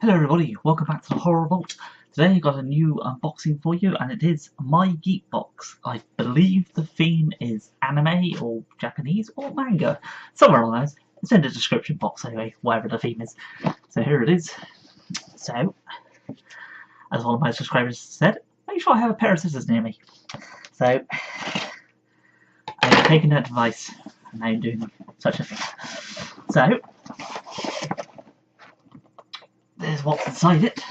Hello everybody, welcome back to the Horror Vault. Today I've got a new unboxing for you and it is My Geek Box. I believe the theme is anime or Japanese or manga, somewhere along those. It's in the description box anyway, wherever the theme is. So here it is. So, as one of my subscribers said, make sure I have a pair of scissors near me. So, I've taken that advice and now I'm doing such a thing. So, there's what's inside it.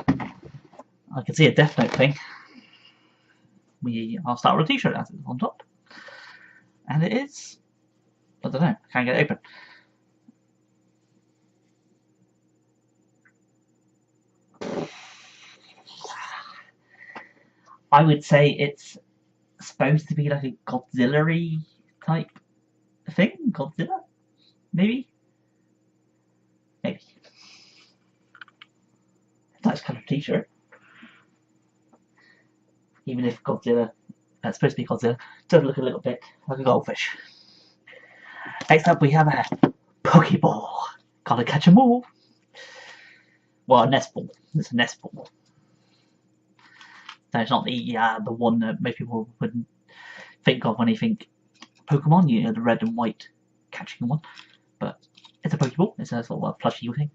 I can see a Death Note thing. I'll start with a t-shirt as it's on top. And it is, I don't know, I can't get it open. I would say it's supposed to be like a Godzilla-y type thing. Godzilla? Maybe? Maybe. Nice colored t-shirt. Even if Godzilla, it's supposed to be Godzilla, does look a little bit like a goldfish. Next up we have a Pokeball. Gotta catch 'em all. Well, a nest ball. It's a nest ball. So it's not the one that most people would think of when they think Pokemon, you know, the red and white catching one. But it's a Pokeball. It's a sort of a plushy thing.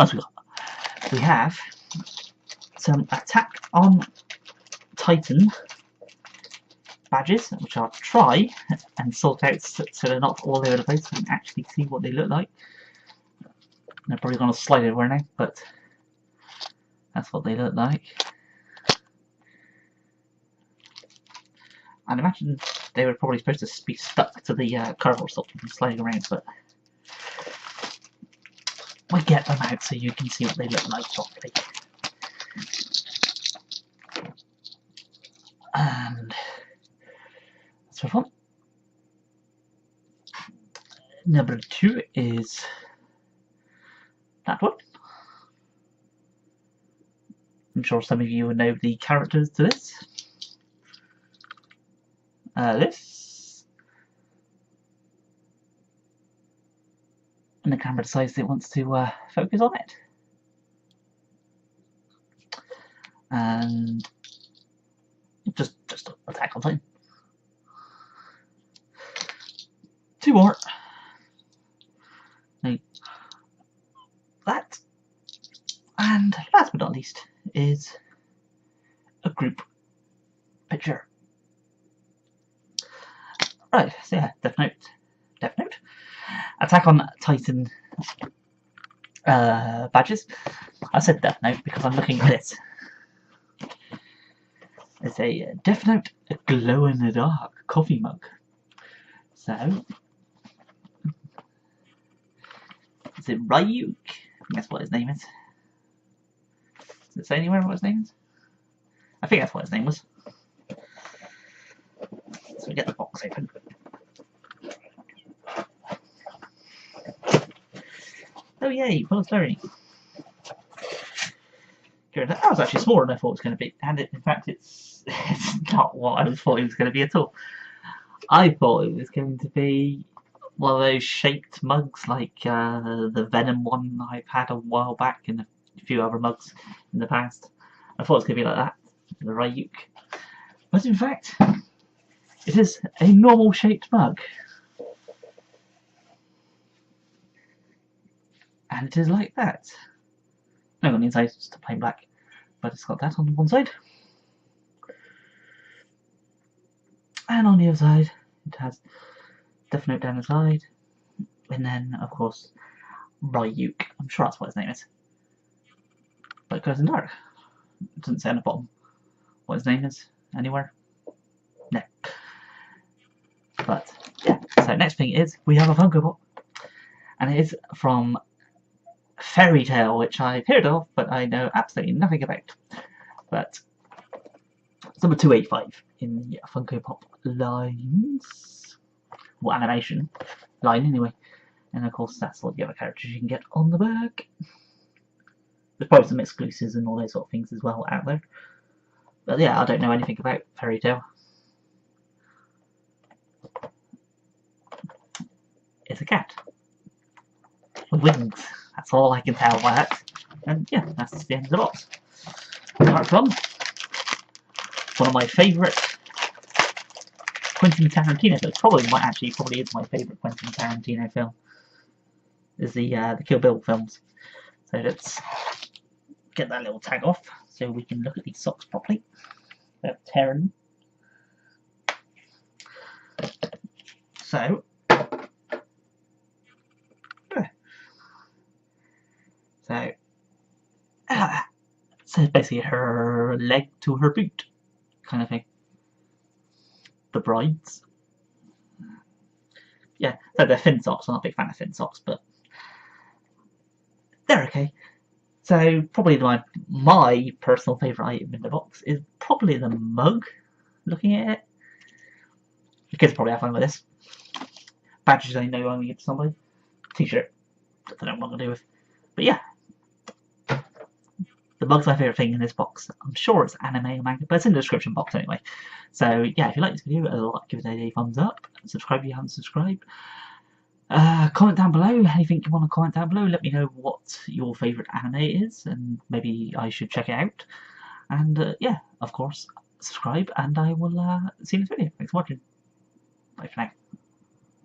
As we have some Attack on Titan badges, which I'll try and sort out so they're not all over the place. So you can actually see what they look like. They're probably going to slide everywhere now, but that's what they look like. I'd imagine they were probably supposed to be stuck to the cardboard stop and sliding around, but we get them out so you can see what they look like properly. And that's for fun. Number 2 is that one. I'm sure some of you will know the characters to this. And the camera decides it wants to focus on it. And just Attack on Titan. 2 more. Now, that. And last but not least is a group picture. Right, so yeah, Death Note. Attack on Titan badges. I said Death Note because I'm looking at this. It's a Death Note glow-in-the-dark coffee mug. So, is it Ryuk? I think that's what his name is. Does it say anywhere what his name is? I think that's what his name was. So we get the box open. Oh yay, well it's very. That was actually smaller than I thought it was going to be, and in fact it's not what I thought it was going to be at all. I thought it was going to be one of those shaped mugs like the Venom one I've had a while back and a few other mugs in the past. I thought it was going to be like that, the Ryuk. But in fact, it is a normal shaped mug. And it is like that. No, on the inside it's just a plain black, but it's got that on one side. And on the other side, it has Death Note down the side, and then, of course, Ryuk. I'm sure that's what his name is. But it goes in dark. It doesn't say on the bottom what his name is anywhere. No. But, yeah. So, next thing is, we have a Funko Pop. And it is from Fairy Tale, which I've heard of, but I know absolutely nothing about. But it's number 285 in Funko Pop lines. Well, animation line anyway. And of course, that's all the other characters you can get on the back. There's probably some exclusives and all those sort of things as well out there. But yeah, I don't know anything about Fairy Tale. It's a cat. wings. That's all I can tell by that. And yeah, that's the end of the box. Apart from one of my favourite Quentin Tarantino films, probably is my favourite Quentin Tarantino film, is the Kill Bill films. So let's get that little tag off so we can look at these socks properly without tearing them. So so basically her leg to her boot kind of thing. The brides. Yeah, so they're thin socks. I'm not a big fan of thin socks, but they're okay. So probably my personal favourite item in the box is probably the mug. Looking at it, the kids probably have fun with this. Badges I know I'm going to give to somebody. T-shirt that I don't know what I'm going to do with. But yeah, the mug's my favourite thing in this box. I'm sure it's anime or manga, but it's in the description box anyway. So yeah, if you like this video, give it a thumbs up. Subscribe if you haven't subscribed. Comment down below anything you want to comment down below. Let me know what your favourite anime is, and maybe I should check it out. And yeah, of course, subscribe, and I will see you in this video. Thanks for watching. Bye for now.